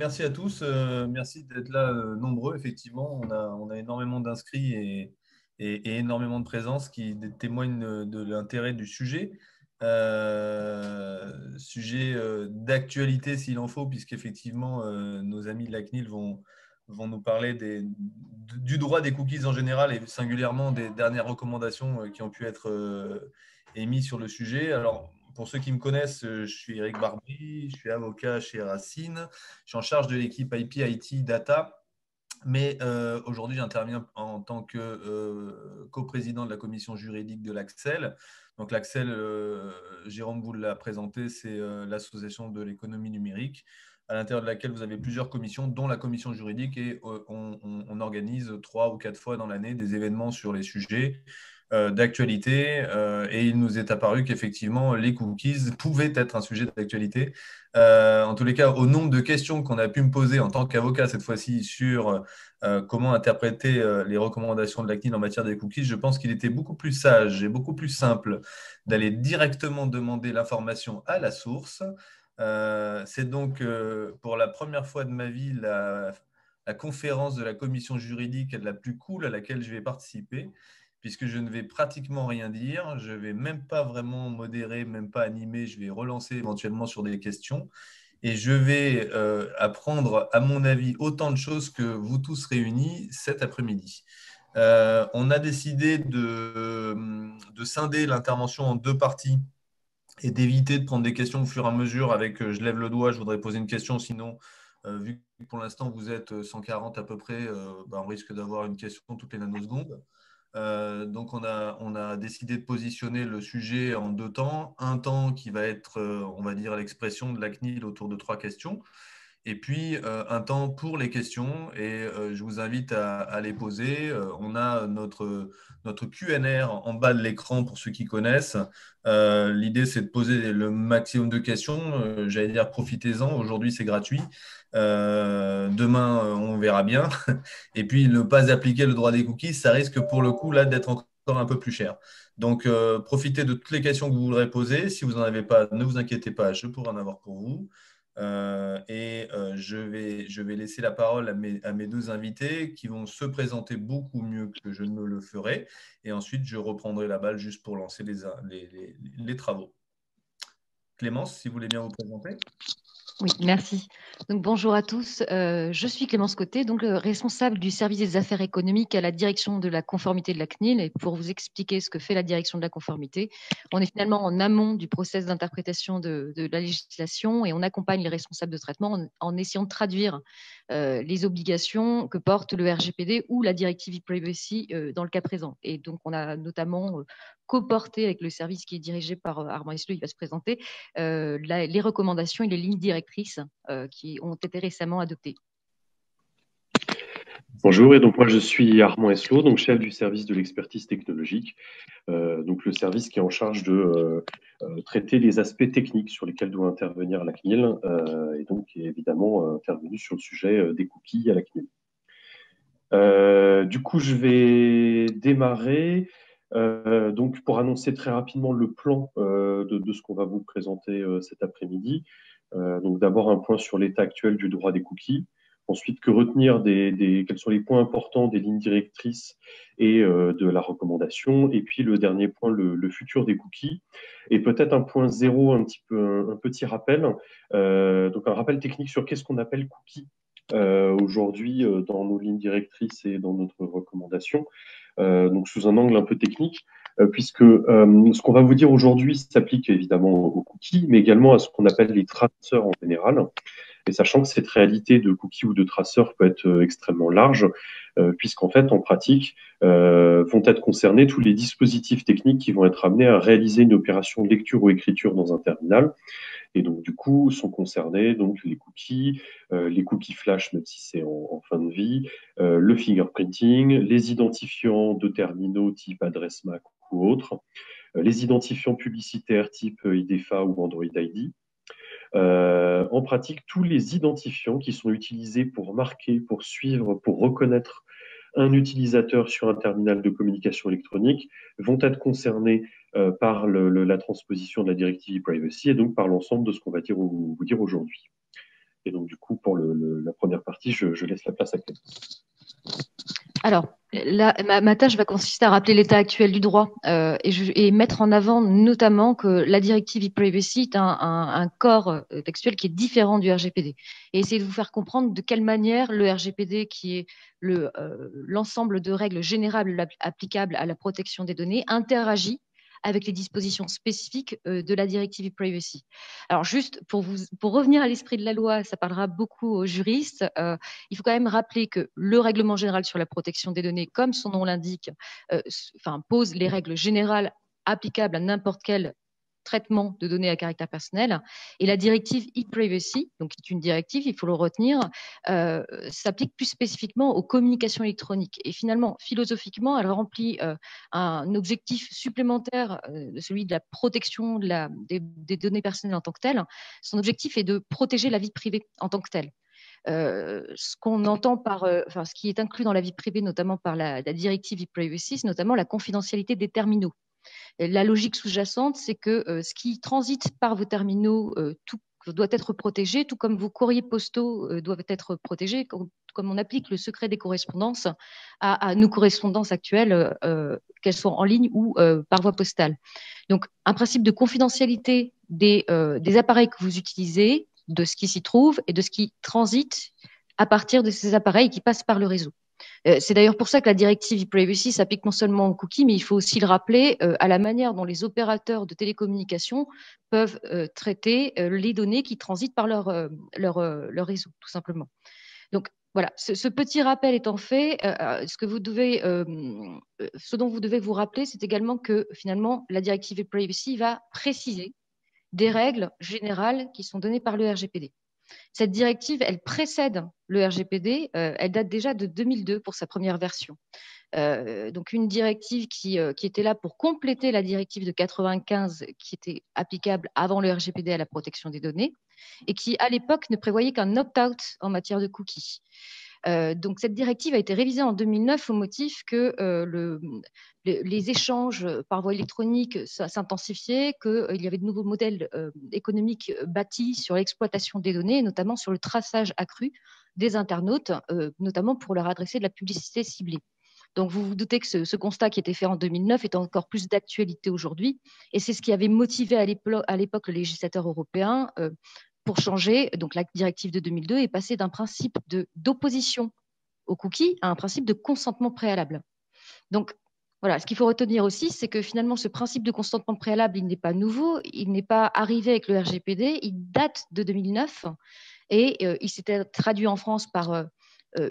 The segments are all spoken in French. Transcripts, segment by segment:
merci à tous. Merci d'être là nombreux. Effectivement, on a énormément d'inscrits et énormément de présence qui témoignent de l'intérêt du sujet. Sujet d'actualité s'il en faut, puisqu'effectivement, nos amis de la CNIL vont nous parler du droit des cookies en général et singulièrement des dernières recommandations qui ont pu être émises sur le sujet. Alors, pour ceux qui me connaissent, je suis Eric Barbry, je suis avocat chez Racine, je suis en charge de l'équipe IP, IT, Data, mais aujourd'hui j'interviens en tant que coprésident de la commission juridique de l'Axel. Donc l'Axel, Jérôme vous l'a présenté, c'est l'association de l'économie numérique, à l'intérieur de laquelle vous avez plusieurs commissions, dont la commission juridique, et on organise 3 ou 4 fois dans l'année des événements sur les sujets d'actualité, et il nous est apparu qu'effectivement les cookies pouvaient être un sujet d'actualité. En tous les cas, au nombre de questions qu'on a pu me poser en tant qu'avocat cette fois-ci sur comment interpréter les recommandations de la CNIL en matière des cookies, je pense qu'il était beaucoup plus sage et beaucoup plus simple d'aller directement demander l'information à la source. C'est donc pour la première fois de ma vie la conférence de la commission juridique la plus cool à laquelle je vais participer, puisque je ne vais pratiquement rien dire, je ne vais même pas vraiment modérer, même pas animer, je vais relancer éventuellement sur des questions, et je vais apprendre, à mon avis, autant de choses que vous tous réunis cet après-midi. On a décidé de scinder l'intervention en 2 parties et d'éviter de prendre des questions au fur et à mesure avec je lève le doigt, je voudrais poser une question, sinon, vu que pour l'instant vous êtes 140 à peu près, on risque d'avoir une question toutes les nanosecondes. Donc, on a décidé de positionner le sujet en 2 temps. Un temps qui va être, on va dire, l'expression de la CNIL autour de 3 questions. Et puis, un temps pour les questions. Et je vous invite à les poser. On a notre Q&R en bas de l'écran pour ceux qui connaissent. L'idée, c'est de poser le maximum de questions. J'allais dire, profitez-en. Aujourd'hui, c'est gratuit. Demain, on verra bien. Et puis, ne pas appliquer le droit des cookies, ça risque pour le coup là d'être encore un peu plus cher. Donc, profitez de toutes les questions que vous voudrez poser. Si vous n'en avez pas, ne vous inquiétez pas, je pourrai en avoir pour vous. Je vais laisser la parole à mes 2 invités qui vont se présenter beaucoup mieux que je ne le ferai. Et ensuite, je reprendrai la balle juste pour lancer les travaux. Clémence, si vous voulez bien vous présenter. Oui, merci. Donc, bonjour à tous. Je suis Clémence Côté, donc responsable du service des affaires économiques à la direction de la conformité de la CNIL. Et pour vous expliquer ce que fait la direction de la conformité, on est finalement en amont du process d'interprétation de la législation et on accompagne les responsables de traitement en essayant de traduire les obligations que porte le RGPD ou la directive e-privacy dans le cas présent. Et donc, on a notamment coporté avec le service qui est dirigé par Armand Esleu, il va se présenter, les recommandations et les lignes directrices qui ont été récemment adoptées. Bonjour, et donc moi je suis Armand Esleu, donc chef du service de l'expertise technologique, donc le service qui est en charge de traiter les aspects techniques sur lesquels doit intervenir la CNIL, et donc qui est évidemment intervenu sur le sujet des cookies à la CNIL. Du coup, je vais démarrer donc pour annoncer très rapidement le plan de ce qu'on va vous présenter cet après-midi. Donc d'abord un point sur l'état actuel du droit des cookies. Ensuite, que retenir quels sont les points importants des lignes directrices et de la recommandation. Et puis le dernier point, le futur des cookies. Et peut-être un point zéro, un petit rappel. Donc un rappel technique sur qu'est-ce qu'on appelle cookie aujourd'hui dans nos lignes directrices et dans notre recommandation. Donc sous un angle un peu technique, puisque ce qu'on va vous dire aujourd'hui s'applique évidemment aux cookies, mais également à ce qu'on appelle les traceurs en général. Et sachant que cette réalité de cookies ou de traceurs peut être extrêmement large, puisqu'en fait, en pratique, vont être concernés tous les dispositifs techniques qui vont être amenés à réaliser une opération de lecture ou écriture dans un terminal. Et donc, du coup, sont concernés donc, les cookies flash, même si c'est en fin de vie, le fingerprinting, les identifiants de terminaux type adresse MAC ou autres, les identifiants publicitaires type IDFA ou Android ID. En pratique, tous les identifiants qui sont utilisés pour marquer, pour suivre, pour reconnaître un utilisateur sur un terminal de communication électronique vont être concernés par la transposition de la directive e-privacy et donc par l'ensemble de ce qu'on va vous dire aujourd'hui. Et donc, du coup, pour la première partie, je laisse la place à Clémence. Alors, là, ma tâche va consister à rappeler l'état actuel du droit et mettre en avant notamment que la directive e-privacy est un corps textuel qui est différent du RGPD. Et essayer de vous faire comprendre de quelle manière le RGPD, qui est l'ensemble de règles générales applicables à la protection des données, interagit avec les dispositions spécifiques de la directive e-privacy. Alors, juste pour revenir à l'esprit de la loi, ça parlera beaucoup aux juristes. Il faut quand même rappeler que le règlement général sur la protection des données, comme son nom l'indique, pose les règles générales applicables à n'importe quel traitement de données à caractère personnel. Et la directive e-privacy, donc qui est une directive, il faut le retenir, s'applique plus spécifiquement aux communications électroniques. Et finalement, philosophiquement, elle remplit un objectif supplémentaire, celui de la protection des données personnelles en tant que telles. Son objectif est de protéger la vie privée en tant que telle. Ce qu'on entend ce qui est inclus dans la vie privée, notamment par la directive e-privacy, c'est notamment la confidentialité des terminaux. La logique sous-jacente, c'est que ce qui transite par vos terminaux tout doit être protégé, tout comme vos courriers postaux doivent être protégés, comme on applique le secret des correspondances à nos correspondances actuelles, qu'elles soient en ligne ou par voie postale. Donc, un principe de confidentialité des appareils que vous utilisez, de ce qui s'y trouve et de ce qui transite à partir de ces appareils qui passent par le réseau. C'est d'ailleurs pour ça que la directive e-privacy s'applique non seulement aux cookies, mais il faut aussi le rappeler à la manière dont les opérateurs de télécommunications peuvent traiter les données qui transitent par leur réseau, tout simplement. Donc, voilà, ce petit rappel étant fait, ce dont vous devez vous rappeler, c'est également que finalement, la directive e-privacy va préciser des règles générales qui sont données par le RGPD. Cette directive, elle précède le RGPD, elle date déjà de 2002 pour sa première version. Donc une directive qui était là pour compléter la directive de 95 qui était applicable avant le RGPD à la protection des données et qui, à l'époque, ne prévoyait qu'un opt-out en matière de cookies. Donc cette directive a été révisée en 2009 au motif que les échanges par voie électronique s'intensifiaient, qu'il y avait de nouveaux modèles économiques bâtis sur l'exploitation des données, notamment sur le traçage accru des internautes, notamment pour leur adresser de la publicité ciblée. Donc, vous vous doutez que ce constat qui était fait en 2009 est encore plus d'actualité aujourd'hui. Et c'est ce qui avait motivé à l'époque le législateur européen pour changer. Donc, la directive de 2002 est passée d'un principe d'opposition aux cookies à un principe de consentement préalable. Donc, voilà, ce qu'il faut retenir aussi, c'est que finalement, ce principe de consentement préalable, il n'est pas nouveau, il n'est pas arrivé avec le RGPD, il date de 2009 et il s'était traduit en France par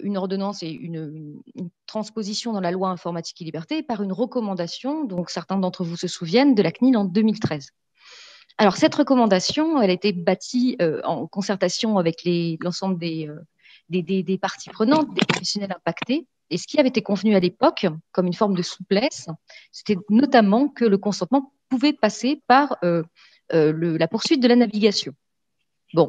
une ordonnance et une transposition dans la loi informatique et liberté par une recommandation, donc certains d'entre vous se souviennent, de la CNIL en 2013. Alors, cette recommandation, elle a été bâtie en concertation avec l'ensemble des parties prenantes, des professionnels impactés. Et ce qui avait été convenu à l'époque, comme une forme de souplesse, c'était notamment que le consentement pouvait passer par la poursuite de la navigation. Bon,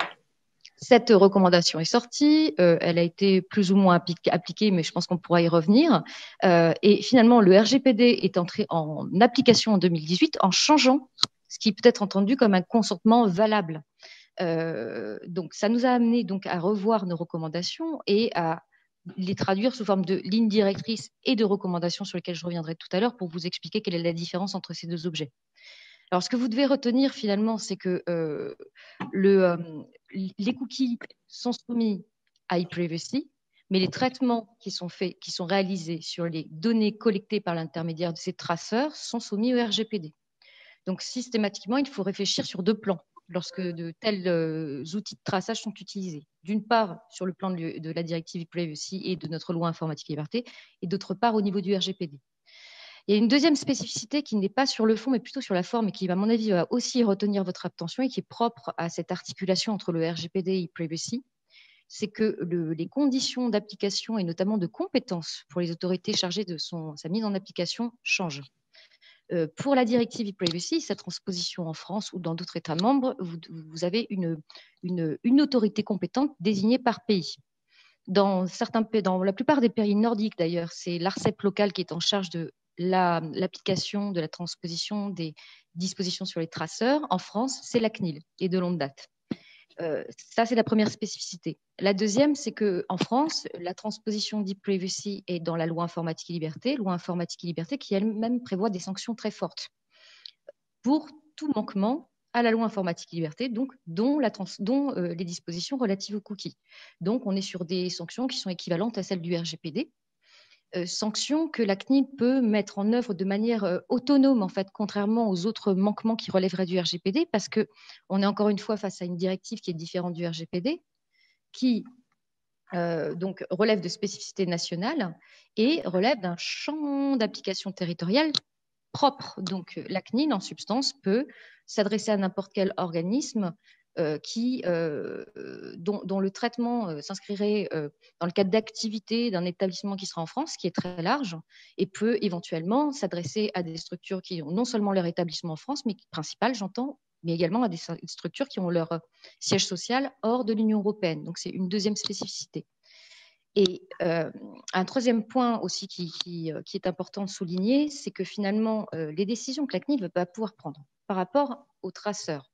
cette recommandation est sortie, elle a été plus ou moins appliquée, mais je pense qu'on pourra y revenir. Et finalement, le RGPD est entré en application en 2018 en changeant ce qui peut être entendu comme un consentement valable. Donc, ça nous a amené donc à revoir nos recommandations et à les traduire sous forme de lignes directrices et de recommandations sur lesquelles je reviendrai tout à l'heure pour vous expliquer quelle est la différence entre ces deux objets. Alors, ce que vous devez retenir finalement, c'est que les cookies sont soumis à e-privacy, mais les traitements qui sont faits, qui sont réalisés sur les données collectées par l'intermédiaire de ces traceurs sont soumis au RGPD. Donc, systématiquement, il faut réfléchir sur deux plans lorsque de tels outils de traçage sont utilisés. D'une part, sur le plan de la directive e-privacy et de notre loi informatique et liberté, et d'autre part, au niveau du RGPD. Il y a une deuxième spécificité qui n'est pas sur le fond, mais plutôt sur la forme, et qui, à mon avis, va aussi retenir votre attention et qui est propre à cette articulation entre le RGPD et e-privacy. C'est que les conditions d'application et notamment de compétences pour les autorités chargées de sa mise en application changent. Pour la directive e-privacy, sa transposition en France ou dans d'autres États membres, vous avez une autorité compétente désignée par pays. Dans la plupart des pays nordiques d'ailleurs, c'est l'ARCEP local qui est en charge de l'application de la transposition des dispositions sur les traceurs. En France, c'est la CNIL et de longue date. Ça, c'est la première spécificité. La deuxième, c'est qu'en France, la transposition d'e-privacy est dans la loi informatique et liberté qui elle-même prévoit des sanctions très fortes pour tout manquement à la loi informatique et liberté, donc, dont les dispositions relatives aux cookies. Donc, on est sur des sanctions qui sont équivalentes à celles du RGPD, sanctions que la CNIL peut mettre en œuvre de manière autonome, en fait, contrairement aux autres manquements qui relèveraient du RGPD, parce qu'on est encore une fois face à une directive qui est différente du RGPD, qui donc relève de spécificités nationales et relève d'un champ d'application territoriale propre. Donc, la CNIL, en substance, peut s'adresser à n'importe quel organisme dont le traitement s'inscrirait dans le cadre d'activité d'un établissement qui sera en France, qui est très large, et peut éventuellement s'adresser à des structures qui ont non seulement leur établissement en France, mais principal, j'entends, mais également à des structures qui ont leur siège social hors de l'Union européenne. Donc, c'est une deuxième spécificité. Et un troisième point aussi qui est important de souligner, c'est que finalement, les décisions que la CNIL va pouvoir prendre par rapport aux traceurs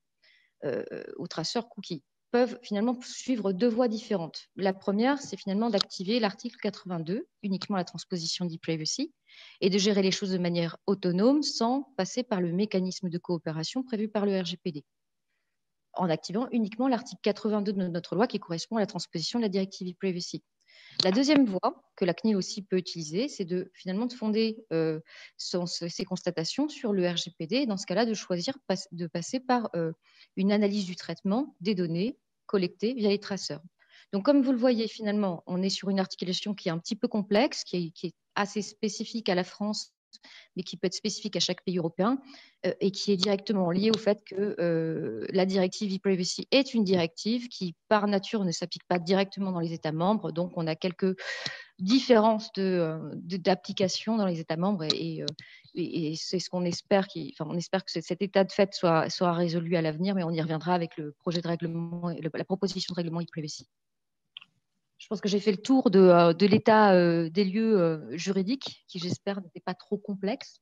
cookies, peuvent finalement suivre deux voies différentes. La première, c'est finalement d'activer l'article 82, uniquement la transposition d'e-privacy, et de gérer les choses de manière autonome sans passer par le mécanisme de coopération prévu par le RGPD, en activant uniquement l'article 82 de notre loi qui correspond à la transposition de la directive e-privacy. La deuxième voie que la CNIL aussi peut utiliser, c'est finalement de fonder ses constatations sur le RGPD et dans ce cas-là de choisir de passer par une analyse du traitement des données collectées via les traceurs. Donc comme vous le voyez, finalement, on est sur une articulation qui est un petit peu complexe, qui est assez spécifique à la France, mais qui peut être spécifique à chaque pays européen et qui est directement lié au fait que la directive e-privacy est une directive qui, par nature, ne s'applique pas directement dans les États membres. Donc, on a quelques différences d'application dans les États membres et c'est ce qu'on espère. On espère que cet état de fait soit résolu à l'avenir, mais on y reviendra avec le projet de règlement, la proposition de règlement e-privacy. Je pense que j'ai fait le tour de l'état des lieux juridiques, qui j'espère n'était pas trop complexe.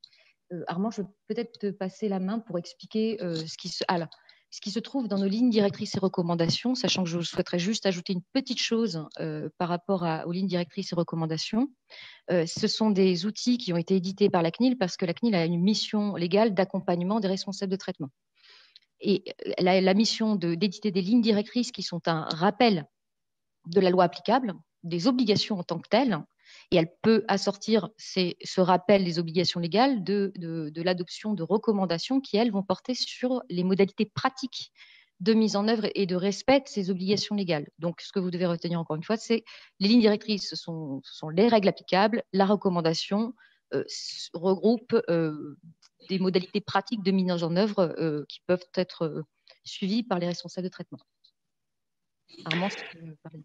Armand, je vais peut-être te passer la main pour expliquer ce qui se trouve dans nos lignes directrices et recommandations, sachant que je souhaiterais juste ajouter une petite chose par rapport aux lignes directrices et recommandations. Ce sont des outils qui ont été édités par la CNIL parce que la CNIL a une mission légale d'accompagnement des responsables de traitement. Et la mission d'éditer des lignes directrices qui sont un rappel de la loi applicable, des obligations en tant que telles, et elle peut assortir ce rappel des obligations légales de l'adoption de recommandations qui, elles, vont porter sur les modalités pratiques de mise en œuvre et de respect de ces obligations légales. Donc, ce que vous devez retenir encore une fois, c'est les lignes directrices, ce sont les règles applicables, la recommandation regroupe des modalités pratiques de mise en œuvre qui peuvent être suivies par les responsables de traitement. Armand, si tu veux parler.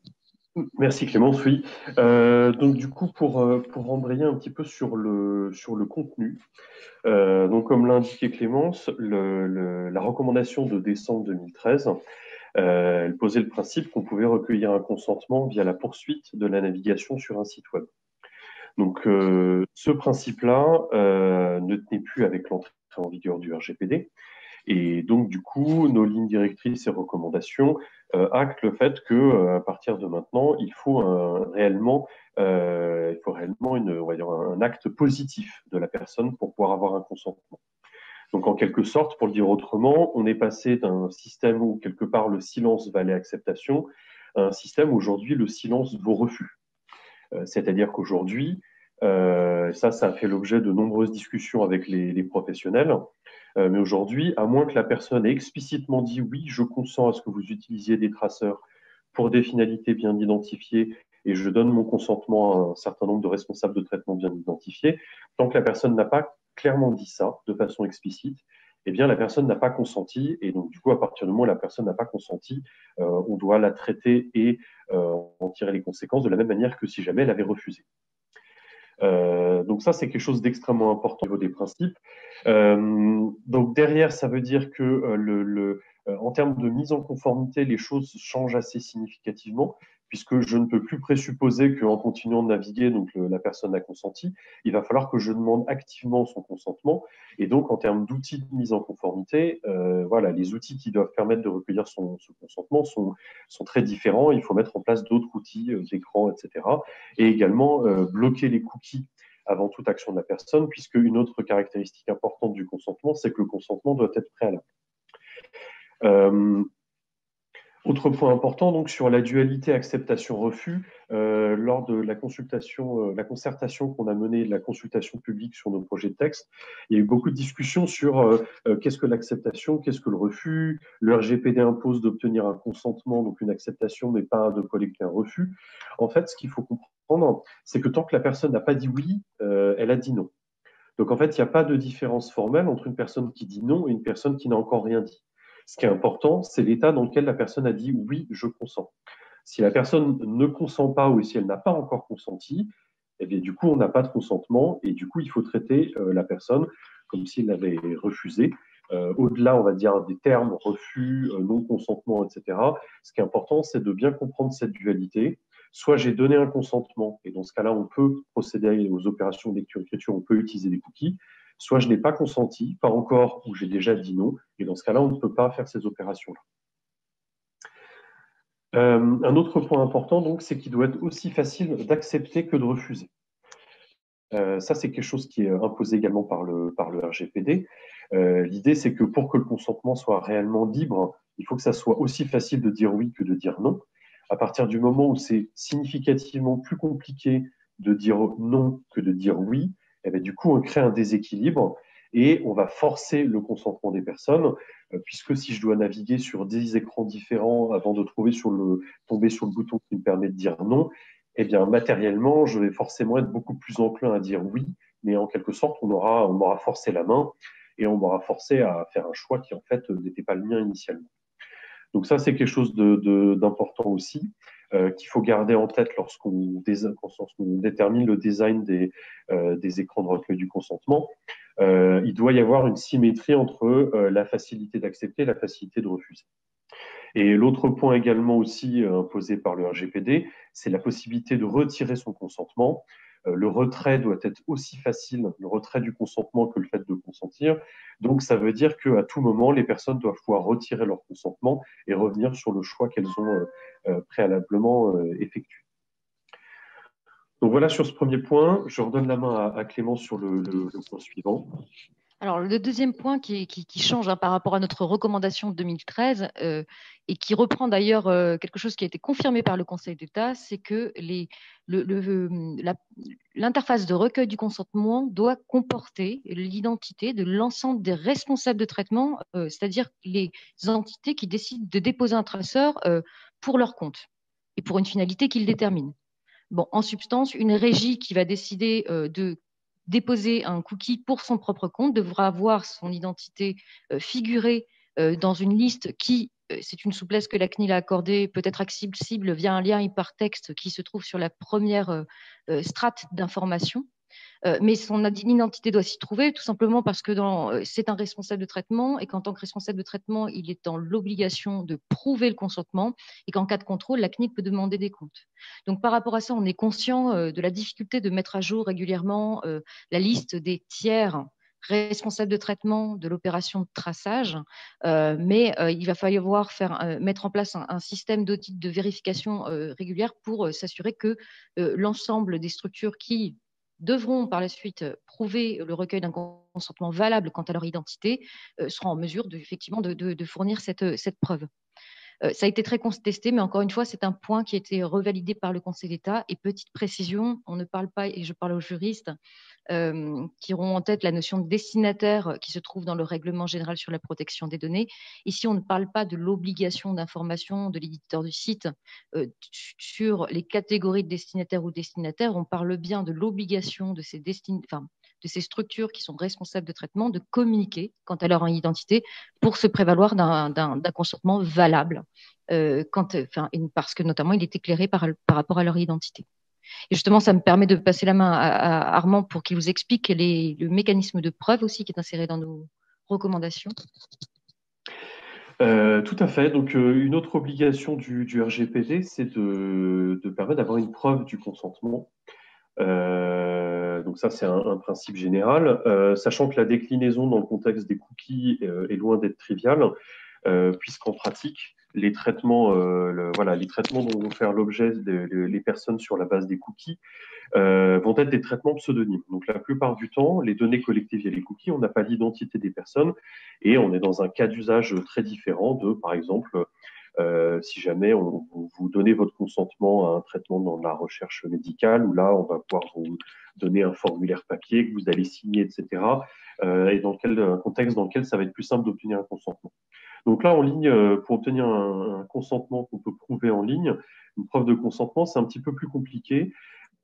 Merci Clémence, oui. Donc du coup, pour embrayer un petit peu sur le contenu, donc comme l'a indiqué Clémence, la recommandation de décembre 2013, elle posait le principe qu'on pouvait recueillir un consentement via la poursuite de la navigation sur un site web. Donc ce principe-là ne tenait plus avec l'entrée en vigueur du RGPD. Et donc, du coup, nos lignes directrices et recommandations actent le fait que, à partir de maintenant, il faut réellement on va dire un acte positif de la personne pour pouvoir avoir un consentement. Donc, en quelque sorte, pour le dire autrement, on est passé d'un système où, quelque part, le silence valait acceptation à un système où, aujourd'hui, le silence vaut refus. C'est-à-dire qu'aujourd'hui, ça a fait l'objet de nombreuses discussions avec les professionnels. Mais aujourd'hui, à moins que la personne ait explicitement dit oui, je consens à ce que vous utilisiez des traceurs pour des finalités bien identifiées et je donne mon consentement à un certain nombre de responsables de traitement bien identifiés, tant que la personne n'a pas clairement dit ça de façon explicite, eh bien la personne n'a pas consenti et donc du coup à partir du moment où la personne n'a pas consenti, on doit la traiter et en tirer les conséquences de la même manière que si jamais elle avait refusé. Donc ça, c'est quelque chose d'extrêmement important au niveau des principes. Donc derrière, ça veut dire que en termes de mise en conformité, les choses changent assez significativement, puisque je ne peux plus présupposer qu'en continuant de naviguer, donc la personne a consenti. Il va falloir que je demande activement son consentement. Et donc, en termes d'outils de mise en conformité, voilà, les outils qui doivent permettre de recueillir ce consentement sont très différents. Il faut mettre en place d'autres outils d'écran, etc. Et également bloquer les cookies avant toute action de la personne, puisque une autre caractéristique importante du consentement, c'est que le consentement doit être préalable. Autre point important, donc, sur la dualité acceptation-refus, lors de la consultation, la concertation qu'on a menée, de la consultation publique sur nos projets de texte, il y a eu beaucoup de discussions sur qu'est-ce que l'acceptation, qu'est-ce que le refus. Le RGPD impose d'obtenir un consentement, donc une acceptation, mais pas de collecter un refus. En fait, ce qu'il faut comprendre, c'est que tant que la personne n'a pas dit oui, elle a dit non. Donc, en fait, il n'y a pas de différence formelle entre une personne qui dit non et une personne qui n'a encore rien dit. Ce qui est important, c'est l'état dans lequel la personne a dit oui, je consens. Si la personne ne consent pas ou si elle n'a pas encore consenti, eh bien, du coup, on n'a pas de consentement et du coup, il faut traiter la personne comme s'il avait refusé. Au-delà, on va dire, des termes refus, non-consentement, etc. Ce qui est important, c'est de bien comprendre cette dualité. Soit j'ai donné un consentement et dans ce cas-là, on peut procéder aux opérations de lecture-écriture, on peut utiliser des cookies. Soit je n'ai pas consenti, pas encore, ou j'ai déjà dit non, et dans ce cas-là, on ne peut pas faire ces opérations-là. Un autre point important, donc, c'est qu'il doit être aussi facile d'accepter que de refuser. Ça, c'est quelque chose qui est imposé également par le RGPD. L'idée, c'est que pour que le consentement soit réellement libre, il faut que ça soit aussi facile de dire oui que de dire non. À partir du moment où c'est significativement plus compliqué de dire non que de dire oui, eh bien, du coup, on crée un déséquilibre et on va forcer le consentement des personnes, puisque si je dois naviguer sur 10 écrans différents avant de tomber sur le bouton qui me permet de dire non, eh bien, matériellement, je vais forcément être beaucoup plus enclin à dire oui, mais en quelque sorte, on m'aura forcé la main et on m'aura forcé à faire un choix qui, en fait, n'était pas le mien initialement. Donc ça, c'est quelque chose d'important aussi, qu'il faut garder en tête lorsqu'on détermine le design des écrans de recueil du consentement. Il doit y avoir une symétrie entre la facilité d'accepter et la facilité de refuser. Et l'autre point également aussi imposé par le RGPD, c'est la possibilité de retirer son consentement. Le retrait doit être aussi facile, le retrait du consentement, que le fait de consentir. Donc, ça veut dire qu'à tout moment, les personnes doivent pouvoir retirer leur consentement et revenir sur le choix qu'elles ont préalablement effectué. Donc voilà sur ce premier point. Je redonne la main à Clément sur le point suivant. Alors, le deuxième point qui change par rapport à notre recommandation de 2013 et qui reprend d'ailleurs quelque chose qui a été confirmé par le Conseil d'État, c'est que l'interface de recueil du consentement doit comporter l'identité de l'ensemble des responsables de traitement, c'est-à-dire les entités qui décident de déposer un traceur pour leur compte et pour une finalité qu'ils déterminent. Bon, en substance, une régie qui va décider de déposer un cookie pour son propre compte devra avoir son identité figurée dans une liste qui, c'est une souplesse que la CNIL a accordée, peut être accessible via un lien hypertexte qui se trouve sur la première strate d'information. Mais son identité doit s'y trouver, tout simplement parce que c'est un responsable de traitement et qu'en tant que responsable de traitement, il est dans l'obligation de prouver le consentement et qu'en cas de contrôle, la CNIL peut demander des comptes. Donc, par rapport à ça, on est conscient de la difficulté de mettre à jour régulièrement la liste des tiers responsables de traitement de l'opération de traçage, mais il va falloir mettre en place un système d'audit de vérification régulière pour s'assurer que l'ensemble des structures qui devront par la suite prouver le recueil d'un consentement valable quant à leur identité, seront en mesure effectivement de fournir cette preuve. Ça a été très contesté, mais encore une fois, c'est un point qui a été revalidé par le Conseil d'État. Et petite précision, on ne parle pas, et je parle aux juristes, qui auront en tête la notion de destinataire qui se trouve dans le règlement général sur la protection des données. Ici, on ne parle pas de l'obligation d'information de l'éditeur du site sur les catégories de destinataires ou destinataires. On parle bien de l'obligation de ces structures qui sont responsables de traitement de communiquer quant à leur identité pour se prévaloir d'un consentement valable, parce que notamment il est éclairé par rapport à leur identité. Et justement, ça me permet de passer la main à Armand pour qu'il vous explique le mécanisme de preuve aussi qui est inséré dans nos recommandations. Tout à fait. Donc, une autre obligation du RGPD, c'est de permettre d'avoir une preuve du consentement. Donc ça, c'est un principe général, sachant que la déclinaison dans le contexte des cookies est loin d'être triviale, puisqu'en pratique, les traitements, voilà, les traitements dont vont faire l'objet les personnes sur la base des cookies vont être des traitements pseudonymes. Donc la plupart du temps, les données collectées via les cookies, on n'a pas l'identité des personnes et on est dans un cas d'usage très différent de, par exemple, si jamais vous donnez votre consentement à un traitement dans la recherche médicale, où là, on va pouvoir vous donner un formulaire papier que vous allez signer, etc. Et dans quel contexte dans lequel ça va être plus simple d'obtenir un consentement. Donc là, en ligne, pour obtenir un consentement qu'on peut prouver en ligne, une preuve de consentement, c'est un petit peu plus compliqué.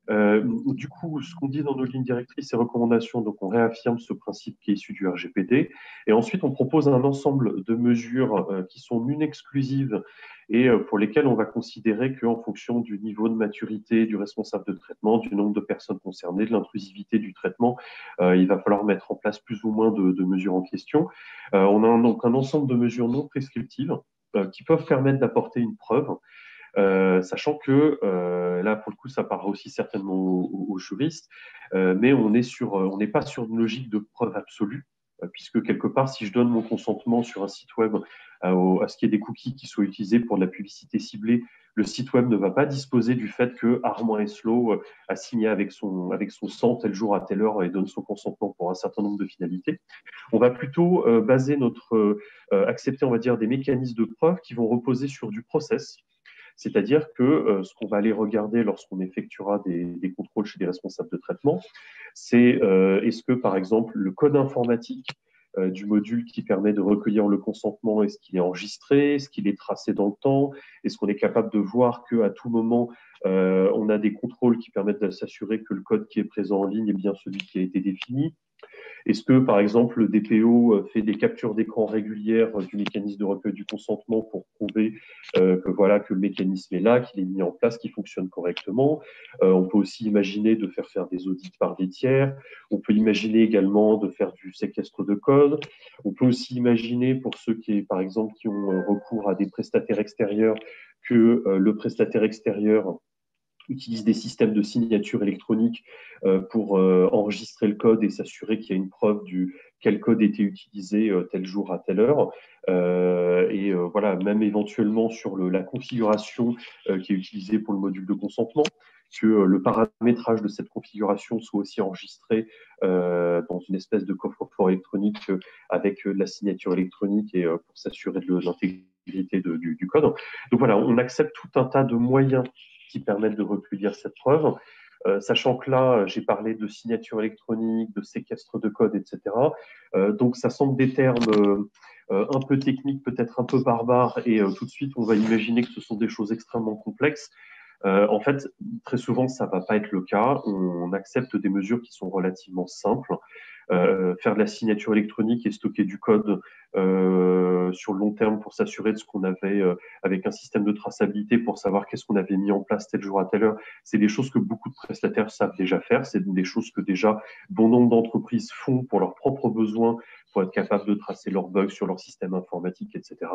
Du coup, ce qu'on dit dans nos lignes directrices et recommandations, donc on réaffirme ce principe qui est issu du RGPD, et ensuite on propose un ensemble de mesures qui sont non exclusives et pour lesquelles on va considérer qu'en fonction du niveau de maturité du responsable de traitement, du nombre de personnes concernées, de l'intrusivité du traitement, il va falloir mettre en place plus ou moins de mesures en question. On a donc un ensemble de mesures non prescriptives qui peuvent permettre d'apporter une preuve. Sachant que là, pour le coup, ça parlera aussi certainement aux juristes, mais on n'est pas sur une logique de preuve absolue, puisque quelque part, si je donne mon consentement sur un site web à ce qu'il y ait des cookies qui soient utilisés pour de la publicité ciblée, le site web ne va pas disposer du fait que Armand Eslo a signé avec son sang tel jour à telle heure et donne son consentement pour un certain nombre de finalités. On va plutôt baser accepter, on va dire, des mécanismes de preuve qui vont reposer sur du process. C'est-à-dire que ce qu'on va aller regarder lorsqu'on effectuera des contrôles chez des responsables de traitement, c'est est-ce que, par exemple, le code informatique du module qui permet de recueillir le consentement, est-ce qu'il est enregistré, est-ce qu'il est tracé dans le temps, est-ce qu'on est capable de voir qu'à tout moment, on a des contrôles qui permettent de s'assurer que le code qui est présent en ligne est bien celui qui a été défini. Est-ce que, par exemple, le DPO fait des captures d'écran régulières du mécanisme de recueil du consentement pour prouver que le mécanisme est là, qu'il est mis en place, qu'il fonctionne correctement. On peut aussi imaginer de faire des audits par des tiers. On peut imaginer également de faire du séquestre de code. On peut aussi imaginer, pour ceux par exemple, qui ont recours à des prestataires extérieurs, que le prestataire extérieur utilise des systèmes de signature électronique pour enregistrer le code et s'assurer qu'il y a une preuve du quel code était utilisé tel jour à telle heure. Voilà, même éventuellement sur la configuration qui est utilisée pour le module de consentement, que le paramétrage de cette configuration soit aussi enregistré dans une espèce de coffre-fort électronique avec de la signature électronique et pour s'assurer de l'intégrité du code. Donc voilà, on accepte tout un tas de moyens qui permettent de recueillir cette preuve. Sachant que là, j'ai parlé de signature électronique, de séquestre de code, etc. Donc, ça semble des termes un peu techniques, peut-être un peu barbares, et tout de suite, on va imaginer que ce sont des choses extrêmement complexes. En fait, très souvent, ça ne va pas être le cas. On accepte des mesures qui sont relativement simples. Faire de la signature électronique et stocker du code sur le long terme pour s'assurer de ce qu'on avait avec un système de traçabilité pour savoir qu'est-ce qu'on avait mis en place tel jour à telle heure. C'est des choses que beaucoup de prestataires savent déjà faire. C'est des choses que déjà bon nombre d'entreprises font pour leurs propres besoins pour être capables de tracer leurs bugs sur leur système informatique, etc.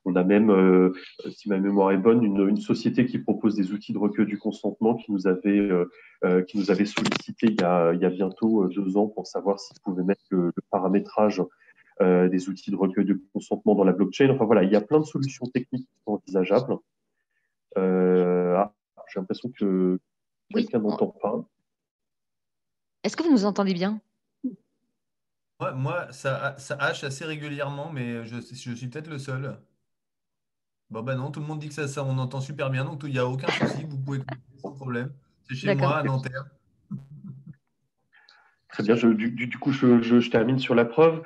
On a même, si ma mémoire est bonne, une société qui propose des outils de recueil du consentement qui nous avait sollicité il y a bientôt 2 ans pour savoir s'ils pouvaient mettre le paramétrage des outils de recueil de consentement dans la blockchain. Enfin voilà, il y a plein de solutions techniques qui sont envisageables. J'ai l'impression que quelqu'un n'entend pas. Est-ce que vous nous entendez bien? Moi, ça hache assez régulièrement, mais je suis peut-être le seul. Bon, bah non, tout le monde dit que ça on entend super bien, donc il n'y a aucun souci, vous pouvez continuer sans problème. C'est chez D'accord. moi, à Nanterre. Très bien, du coup, je termine sur la preuve.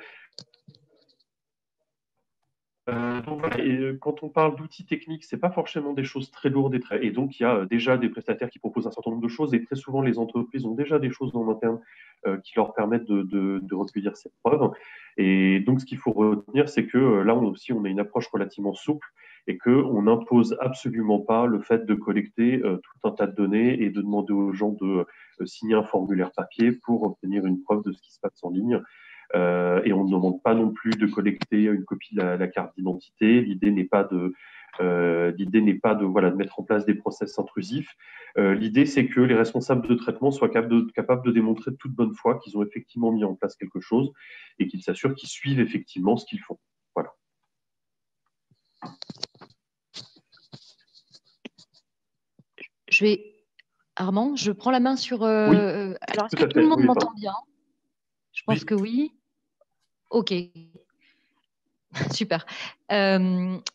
Donc voilà, et quand on parle d'outils techniques, c'est pas forcément des choses très lourdes et donc il y a déjà des prestataires qui proposent un certain nombre de choses et très souvent les entreprises ont déjà des choses en interne qui leur permettent de recueillir cette preuve. Et donc ce qu'il faut retenir, c'est que là aussi on a une approche relativement souple et que on n'impose absolument pas le fait de collecter tout un tas de données et de demander aux gens de signer un formulaire papier pour obtenir une preuve de ce qui se passe en ligne. et on ne demande pas non plus de collecter une copie de la carte d'identité. L'idée n'est pas de voilà, de mettre en place des process intrusifs. L'idée, c'est que les responsables de traitement soient capables de démontrer de toute bonne foi qu'ils ont effectivement mis en place quelque chose et qu'ils s'assurent qu'ils suivent effectivement ce qu'ils font. Voilà. Armand, je prends la main sur. Oui, alors, est-ce tout que à tout le fait. monde Oui, m'entend bien? Je pense Oui. que oui. OK. Super.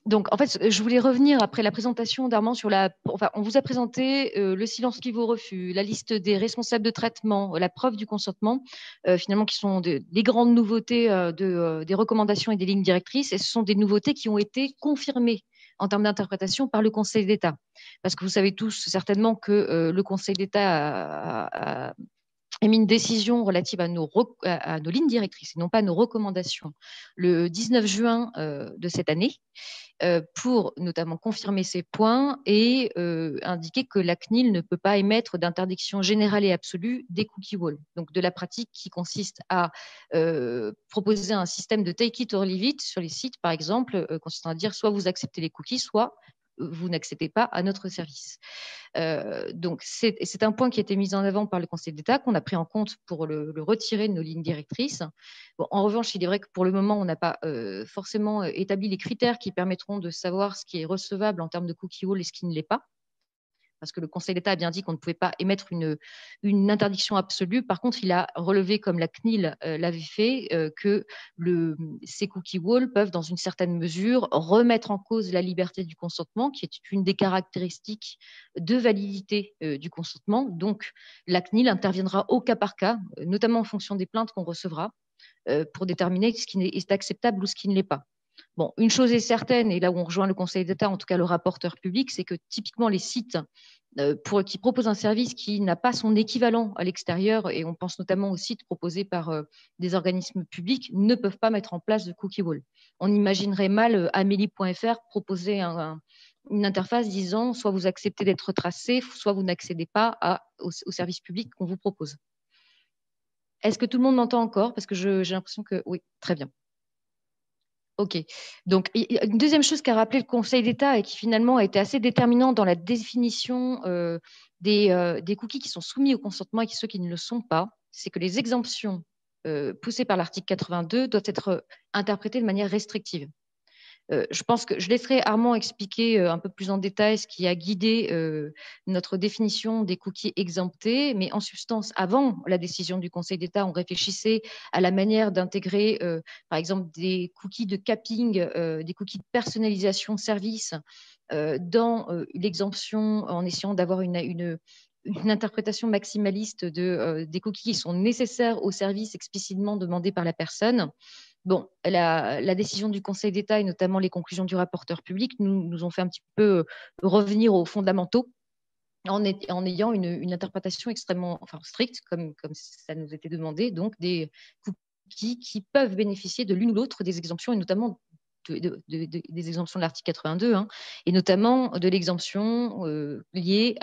Donc, en fait, je voulais revenir après la présentation d'Armand sur Enfin, on vous a présenté le silence qui vaut refus, la liste des responsables de traitement, la preuve du consentement, finalement, qui sont les grandes nouveautés des recommandations et des lignes directrices. Et ce sont des nouveautés qui ont été confirmées en termes d'interprétation par le Conseil d'État. Parce que vous savez tous certainement que le Conseil d'État a émis une décision relative à nos lignes directrices et non pas à nos recommandations le 19 juin de cette année pour notamment confirmer ces points et indiquer que la CNIL ne peut pas émettre d'interdiction générale et absolue des cookie walls, donc de la pratique qui consiste à proposer un système de take it or leave it sur les sites, par exemple, consistant à dire soit vous acceptez les cookies, soit vous n'accédez pas à notre service. Donc, c'est un point qui a été mis en avant par le Conseil d'État, qu'on a pris en compte pour le retirer de nos lignes directrices. Bon, en revanche, il est vrai que pour le moment, on n'a pas forcément établi les critères qui permettront de savoir ce qui est recevable en termes de cookie wall et ce qui ne l'est pas. Parce que le Conseil d'État a bien dit qu'on ne pouvait pas émettre une interdiction absolue. Par contre, il a relevé, comme la CNIL l'avait fait, que ces cookie walls peuvent, dans une certaine mesure, remettre en cause la liberté du consentement, qui est une des caractéristiques de validité du consentement. Donc, la CNIL interviendra au cas par cas, notamment en fonction des plaintes qu'on recevra, pour déterminer ce qui est acceptable ou ce qui ne l'est pas. Bon, une chose est certaine, et là où on rejoint le Conseil d'État, en tout cas le rapporteur public, c'est que typiquement les sites qui proposent un service qui n'a pas son équivalent à l'extérieur, et on pense notamment aux sites proposés par des organismes publics, ne peuvent pas mettre en place de cookie wall. On imaginerait mal Amélie.fr proposer une interface disant soit vous acceptez d'être tracé, soit vous n'accédez pas au service public qu'on vous propose. Est-ce que tout le monde m'entend encore? Parce que j'ai l'impression que oui, très bien. OK. Donc, une deuxième chose qu'a rappelé le Conseil d'État et qui finalement a été assez déterminant dans la définition des cookies qui sont soumis au consentement et ceux qui ne le sont pas, c'est que les exemptions poussées par l'article 82 doivent être interprétées de manière restrictive. Je pense que je laisserai Armand expliquer un peu plus en détail ce qui a guidé notre définition des cookies exemptés, mais en substance, avant la décision du Conseil d'État, on réfléchissait à la manière d'intégrer, par exemple, des cookies de capping, des cookies de personnalisation service dans l'exemption en essayant d'avoir une interprétation maximaliste des cookies qui sont nécessaires au service explicitement demandé par la personne. Bon, la décision du Conseil d'État et notamment les conclusions du rapporteur public nous ont fait un petit peu revenir aux fondamentaux en ayant une interprétation extrêmement stricte, comme ça nous était demandé, donc des cookies qui peuvent bénéficier de l'une ou l'autre des exemptions, et notamment des exemptions de l'article 82, et notamment de l'exemption liée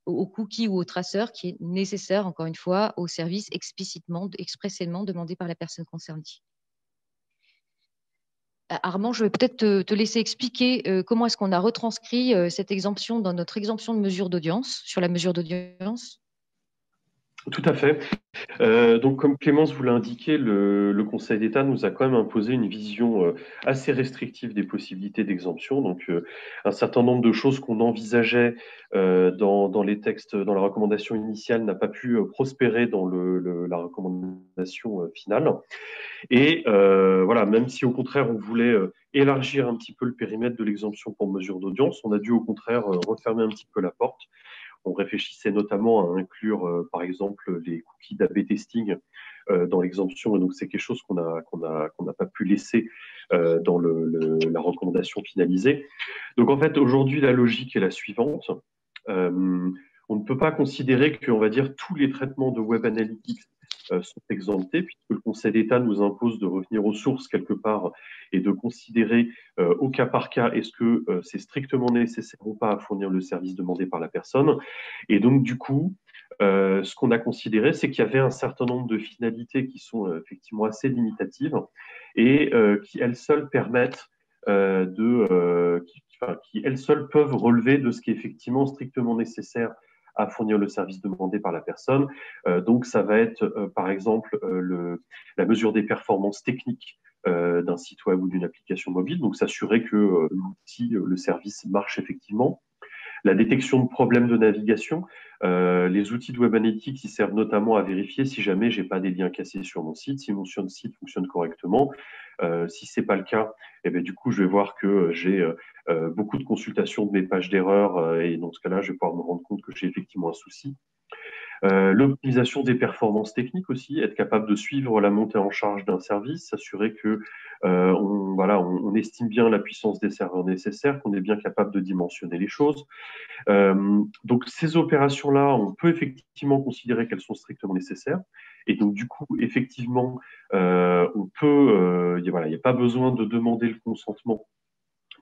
au cookie ou au traceur qui est nécessaire, encore une fois, au service expressément demandé par la personne concernée. Armand, je vais peut-être te laisser expliquer comment est-ce qu'on a retranscrit cette exemption dans notre exemption de mesure d'audience, sur la mesure d'audience. Tout à fait. Donc, comme Clémence vous l'a indiqué, le Conseil d'État nous a quand même imposé une vision assez restrictive des possibilités d'exemption. Donc, un certain nombre de choses qu'on envisageait dans les textes, dans la recommandation initiale, n'a pas pu prospérer dans la recommandation finale. Et voilà, même si au contraire on voulait élargir un petit peu le périmètre de l'exemption pour mesure d'audience, on a dû au contraire refermer un petit peu la porte. On réfléchissait notamment à inclure, par exemple, les cookies d'A/B testing dans l'exemption. Et donc, c'est quelque chose qu'on n'a pas pu laisser dans la recommandation finalisée. Donc, en fait, aujourd'hui, la logique est la suivante. On ne peut pas considérer que, on va dire, tous les traitements de Web Analytics sont exemptés, puisque le Conseil d'État nous impose de revenir aux sources quelque part et de considérer au cas par cas est-ce que c'est strictement nécessaire ou pas à fournir le service demandé par la personne. Et donc, du coup, ce qu'on a considéré, c'est qu'il y avait un certain nombre de finalités qui sont effectivement assez limitatives et qui elles seules permettent qui elles seules peuvent relever de ce qui est effectivement strictement nécessaire à fournir le service demandé par la personne. Donc, ça va être, par exemple, la mesure des performances techniques d'un site web ou d'une application mobile, donc s'assurer que l'outil, le service marche effectivement. La détection de problèmes de navigation, les outils de Web Analytics ils servent notamment à vérifier si jamais j'ai pas des liens cassés sur mon site, si mon site fonctionne correctement. Si c'est pas le cas, eh bien, du coup, je vais voir que j'ai beaucoup de consultations de mes pages d'erreur et dans ce cas-là, je vais pouvoir me rendre compte que j'ai effectivement un souci. L'optimisation des performances techniques aussi, être capable de suivre la montée en charge d'un service, s'assurer que on estime bien la puissance des serveurs nécessaires, qu'on est bien capable de dimensionner les choses. Donc ces opérations-là, on peut effectivement considérer qu'elles sont strictement nécessaires. Et donc du coup, effectivement, on peut, il n'y a pas besoin de demander le consentement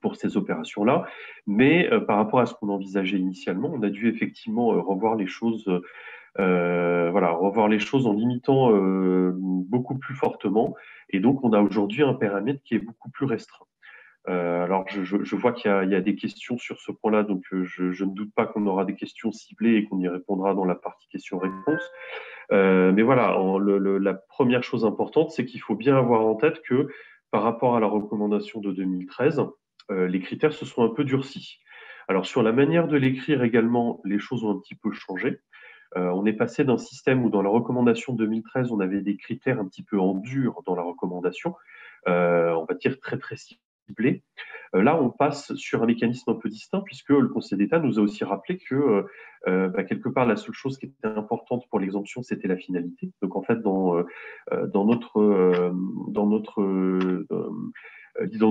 pour ces opérations-là, mais par rapport à ce qu'on envisageait initialement, on a dû effectivement revoir les choses revoir les choses en limitant beaucoup plus fortement. Et donc, on a aujourd'hui un périmètre qui est beaucoup plus restreint. Alors, je vois qu'il y a des questions sur ce point-là, donc je ne doute pas qu'on aura des questions ciblées et qu'on y répondra dans la partie questions-réponses. Mais voilà, la première chose importante, c'est qu'il faut bien avoir en tête que par rapport à la recommandation de 2013, les critères se sont un peu durcis. Alors, sur la manière de l'écrire également, les choses ont un petit peu changé. On est passé d'un système où dans la recommandation 2013, on avait des critères un petit peu en dur dans la recommandation, on va dire très très ciblés. Là, on passe sur un mécanisme un peu distinct puisque le Conseil d'État nous a aussi rappelé que quelque part, la seule chose qui était importante pour l'exemption, c'était la finalité. Donc en fait, dans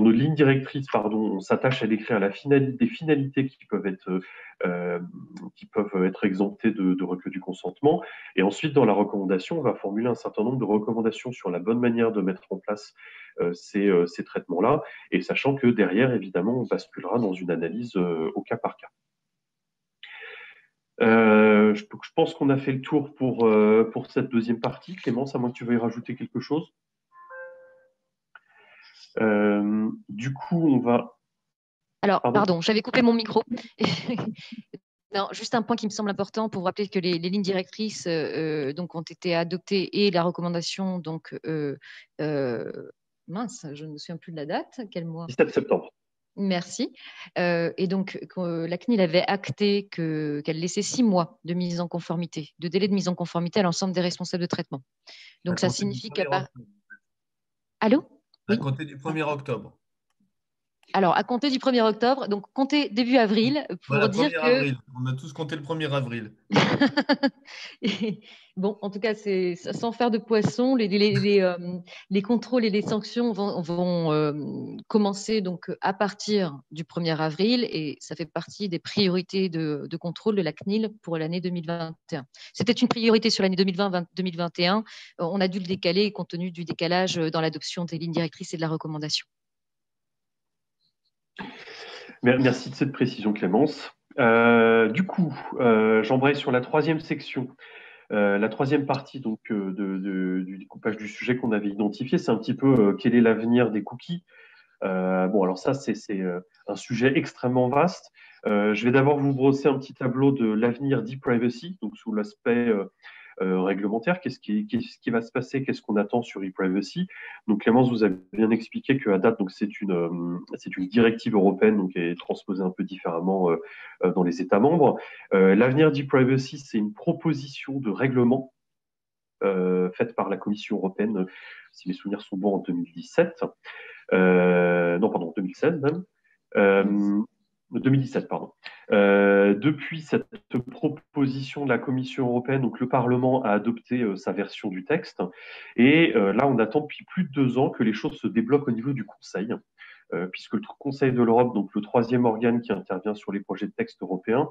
nos lignes directrices, pardon, on s'attache à décrire des finalités qui peuvent être exemptées de recueil du consentement. Et ensuite, dans la recommandation, on va formuler un certain nombre de recommandations sur la bonne manière de mettre en place ces traitements-là, et sachant que derrière, évidemment, on basculera dans une analyse au cas par cas. Je pense qu'on a fait le tour pour cette deuxième partie. Clémence, à moins que tu veuilles rajouter quelque chose. Du coup, on va… Alors, pardon, j'avais coupé mon micro. Non, juste un point qui me semble important pour vous rappeler que les lignes directrices donc, ont été adoptées et la recommandation, donc, mince, je ne me souviens plus de la date, quel mois? 17 septembre. Merci. Et donc, la CNIL avait acté qu'elle laissait 6 mois de mise en conformité, de délai de mise en conformité à l'ensemble des responsables de traitement. Donc, ça signifie qu'à part… Allô? À compter du 1er octobre. Alors, à compter du 1er octobre, donc compter début avril pour voilà, dire 1er que… avril. On a tous compté le 1er avril. Bon, en tout cas, c'est sans faire de poisson, les contrôles et les sanctions vont commencer donc à partir du 1er avril et ça fait partie des priorités de contrôle de la CNIL pour l'année 2021. C'était une priorité sur l'année 2020-2021. On a dû le décaler compte tenu du décalage dans l'adoption des lignes directrices et de la recommandation. Merci de cette précision, Clémence. Du coup, j'embraye sur la troisième section. La troisième partie donc, du découpage du sujet qu'on avait identifié, c'est un petit peu quel est l'avenir des cookies. Bon, alors ça, c'est un sujet extrêmement vaste. Je vais d'abord vous brosser un petit tableau de l'avenir d'e-privacy, donc sous l'aspect réglementaire, qu'est-ce qui va se passer, qu'est-ce qu'on attend sur e-privacy. Donc Clémence vous a bien expliqué qu'à date, donc c'est une directive européenne, donc qui est transposée un peu différemment dans les États membres. L'avenir d'e-privacy, c'est une proposition de règlement faite par la Commission européenne, si mes souvenirs sont bons, en 2017. Non, pardon, 2016 même. 2017, pardon. Depuis cette proposition de la Commission européenne, donc le Parlement a adopté sa version du texte. Et là, on attend depuis plus de 2 ans que les choses se débloquent au niveau du Conseil, puisque le Conseil de l'Europe, donc le troisième organe qui intervient sur les projets de texte européens,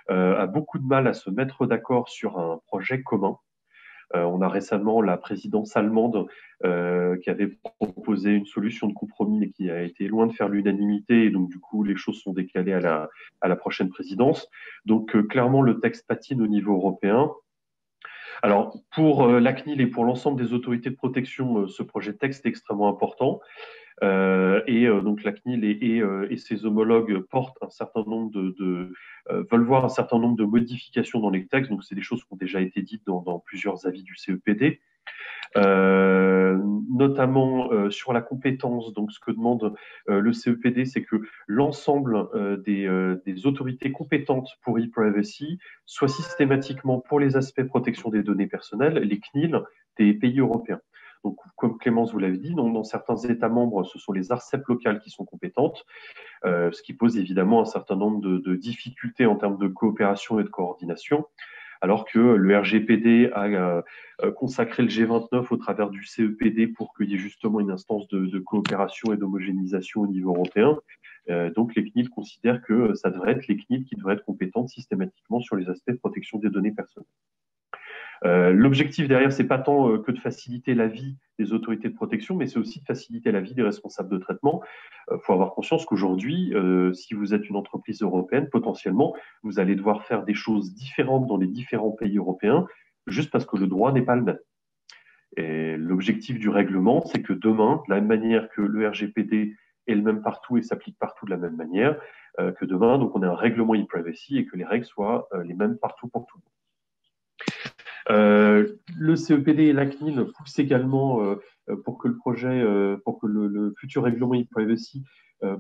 a beaucoup de mal à se mettre d'accord sur un projet commun. On a récemment la présidence allemande qui avait proposé une solution de compromis mais qui a été loin de faire l'unanimité et donc du coup les choses sont décalées à la prochaine présidence. Donc clairement le texte patine au niveau européen Alors, pour la CNIL et pour l'ensemble des autorités de protection, ce projet de texte est extrêmement important. Donc la CNIL et ses homologues portent un certain nombre veulent voir un certain nombre de modifications dans les textes. Donc, c'est des choses qui ont déjà été dites dans plusieurs avis du CEPD. Notamment sur la compétence. Donc, ce que demande le CEPD, c'est que l'ensemble des autorités compétentes pour e-privacy soient systématiquement, pour les aspects protection des données personnelles, les CNIL des pays européens. Donc, comme Clémence vous l'avez dit, dans certains États membres, ce sont les ARCEP locales qui sont compétentes, ce qui pose évidemment un certain nombre de difficultés en termes de coopération et de coordination, alors que le RGPD a consacré le G29 au travers du CEPD pour qu'il y ait justement une instance de coopération et d'homogénéisation au niveau européen. Donc, les CNIL considèrent que ça devrait être les CNIL qui devraient être compétentes systématiquement sur les aspects de protection des données personnelles. L'objectif derrière, c'est pas tant que de faciliter la vie des autorités de protection, mais c'est aussi de faciliter la vie des responsables de traitement. Faut avoir conscience qu'aujourd'hui, si vous êtes une entreprise européenne, potentiellement, vous allez devoir faire des choses différentes dans les différents pays européens, juste parce que le droit n'est pas le même. Et l'objectif du règlement, c'est que demain, de la même manière que le RGPD est le même partout et s'applique partout de la même manière, que demain, donc on ait un règlement e-privacy et que les règles soient les mêmes partout pour tout le monde. Le CEPD et la CNIL poussent également pour que le futur règlement e-privacy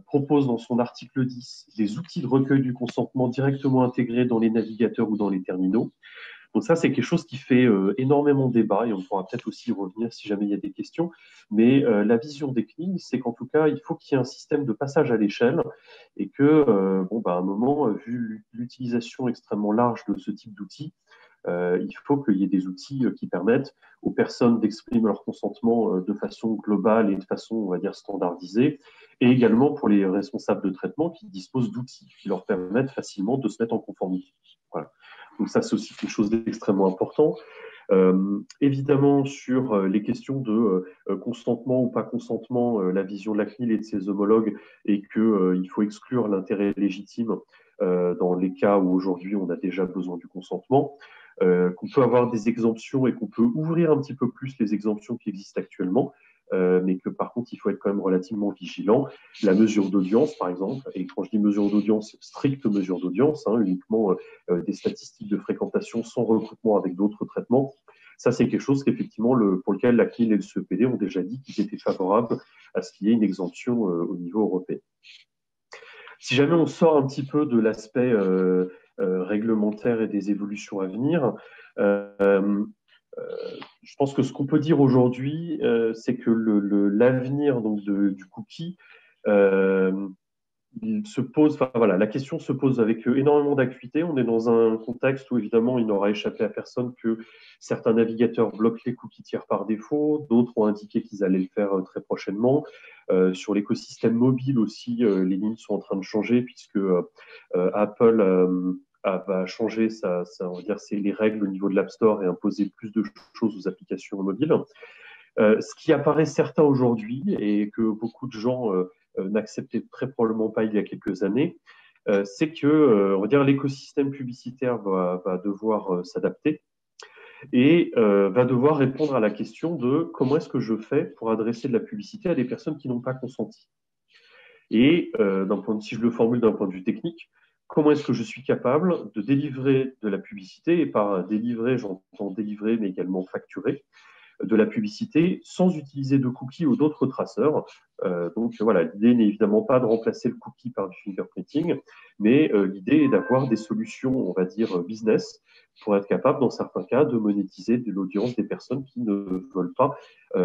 propose dans son article 10 des outils de recueil du consentement directement intégrés dans les navigateurs ou dans les terminaux. Donc ça, c'est quelque chose qui fait énormément débat et on pourra peut-être aussi y revenir si jamais il y a des questions. Mais la vision des CNIL, c'est qu'en tout cas, il faut qu'il y ait un système de passage à l'échelle et que, à un moment, vu l'utilisation extrêmement large de ce type d'outils, il faut qu'il y ait des outils qui permettent aux personnes d'exprimer leur consentement de façon globale et de façon, on va dire, standardisée, et également pour les responsables de traitement qui disposent d'outils qui leur permettent facilement de se mettre en conformité. Voilà. Donc ça, c'est aussi quelque chose d'extrêmement important. Évidemment, sur les questions de consentement ou pas consentement, la vision de la CNIL et de ses homologues est qu'il faut exclure l'intérêt légitime dans les cas où aujourd'hui on a déjà besoin du consentement. Qu'on peut avoir des exemptions et qu'on peut ouvrir un petit peu plus les exemptions qui existent actuellement, mais que par contre, il faut être quand même relativement vigilant. La mesure d'audience, par exemple, et quand je dis mesure d'audience, stricte mesure d'audience, uniquement des statistiques de fréquentation sans recoupement avec d'autres traitements, ça, c'est quelque chose qu'effectivement, pour lequel la CNIL et le CEPD ont déjà dit qu'ils étaient favorables à ce qu'il y ait une exemption au niveau européen. Si jamais on sort un petit peu de l'aspect réglementaire et des évolutions à venir, je pense que ce qu'on peut dire aujourd'hui, c'est que l'avenir du cookie, la question se pose avec énormément d'acuité. On est dans un contexte où évidemment il n'aura échappé à personne que certains navigateurs bloquent les cookies tiers par défaut, d'autres ont indiqué qu'ils allaient le faire très prochainement. Sur l'écosystème mobile aussi, les lignes sont en train de changer puisque Apple va changer on va dire, les règles au niveau de l'App Store et imposer plus de choses aux applications mobiles. Ce qui apparaît certain aujourd'hui et que beaucoup de gens n'acceptaient très probablement pas il y a quelques années, c'est que on va dire, l'écosystème publicitaire va devoir s'adapter et va devoir répondre à la question de comment est-ce que je fais pour adresser de la publicité à des personnes qui n'ont pas consenti. Et si je le formule d'un point de vue technique, comment est-ce que je suis capable de délivrer de la publicité, et par délivrer, j'entends délivrer, mais également facturer, de la publicité sans utiliser de cookies ou d'autres traceurs. Donc voilà, l'idée n'est évidemment pas de remplacer le cookie par du fingerprinting, mais l'idée est d'avoir des solutions, on va dire, business, pour être capable, dans certains cas, de monétiser de l'audience des personnes qui ne veulent pas,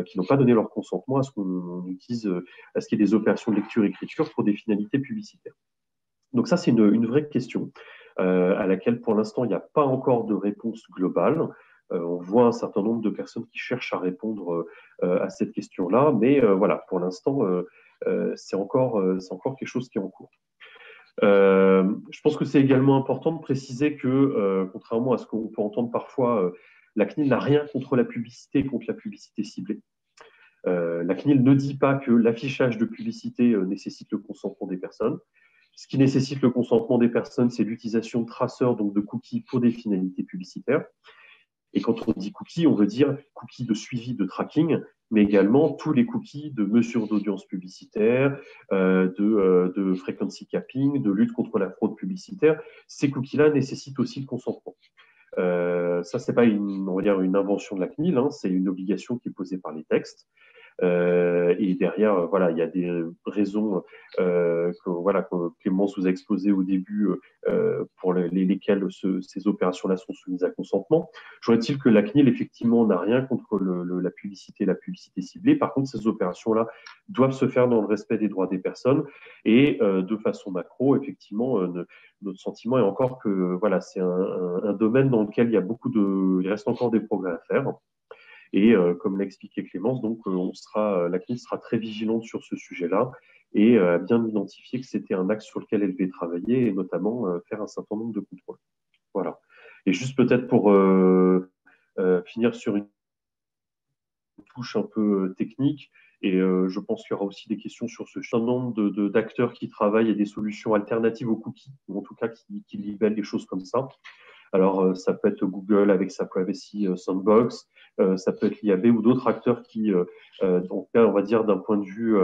qui n'ont pas donné leur consentement à ce qu'on utilise, à ce qu'il y ait des opérations de lecture-écriture pour des finalités publicitaires. Donc ça, c'est une vraie question à laquelle, pour l'instant, il n'y a pas encore de réponse globale. On voit un certain nombre de personnes qui cherchent à répondre à cette question-là, mais voilà, pour l'instant, c'est encore quelque chose qui est en cours. Je pense que c'est également important de préciser que, contrairement à ce qu'on peut entendre parfois, la CNIL n'a rien contre la publicité et contre la publicité ciblée. La CNIL ne dit pas que l'affichage de publicité nécessite le consentement des personnes. Ce qui nécessite le consentement des personnes, c'est l'utilisation de traceurs, donc de cookies, pour des finalités publicitaires. Et quand on dit cookies, on veut dire cookies de suivi de tracking, mais également tous les cookies de mesure d'audience publicitaire, de frequency capping, de lutte contre la fraude publicitaire. Ces cookies-là nécessitent aussi le consentement. Ça, c'est pas on va dire une invention de la CNIL, hein, c'est une obligation qui est posée par les textes. Et derrière, voilà, il y a des raisons que Clémence vous a exposées au début pour lesquelles ces opérations-là sont soumises à consentement. J'aurais-il que la CNIL, effectivement, n'a rien contre la publicité ciblée. Par contre, ces opérations-là doivent se faire dans le respect des droits des personnes et de façon macro, effectivement, notre sentiment est encore que voilà, c'est un domaine dans lequel il reste encore des progrès à faire. Et comme l'a expliqué Clémence, donc la CNIL sera très vigilante sur ce sujet-là et a bien identifié que c'était un axe sur lequel elle devait travailler et notamment faire un certain nombre de contrôles. Voilà. Et juste peut-être pour finir sur une touche un peu technique, et je pense qu'il y aura aussi des questions sur ce nombre d'acteurs qui travaillent et des solutions alternatives aux cookies, ou en tout cas qui libellent les choses comme ça. Alors, ça peut être Google avec sa Privacy Sandbox, ça peut être l'IAB ou d'autres acteurs qui, donc on va dire d'un point de vue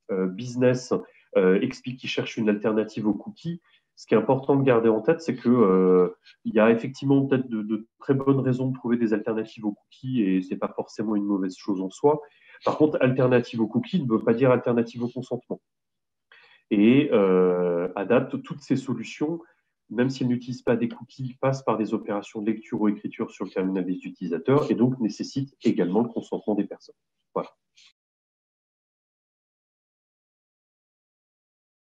business, expliquent qu'ils cherchent une alternative aux cookies. Ce qui est important de garder en tête, c'est que il y a effectivement peut-être de très bonnes raisons de trouver des alternatives aux cookies et c'est pas forcément une mauvaise chose en soi. Par contre, alternative aux cookies ne veut pas dire alternative au consentement. Et à date, toutes ces solutions, même s'ils n'utilisent pas des cookies, passent par des opérations de lecture ou écriture sur le terminal des utilisateurs et donc nécessitent également le consentement des personnes. Voilà.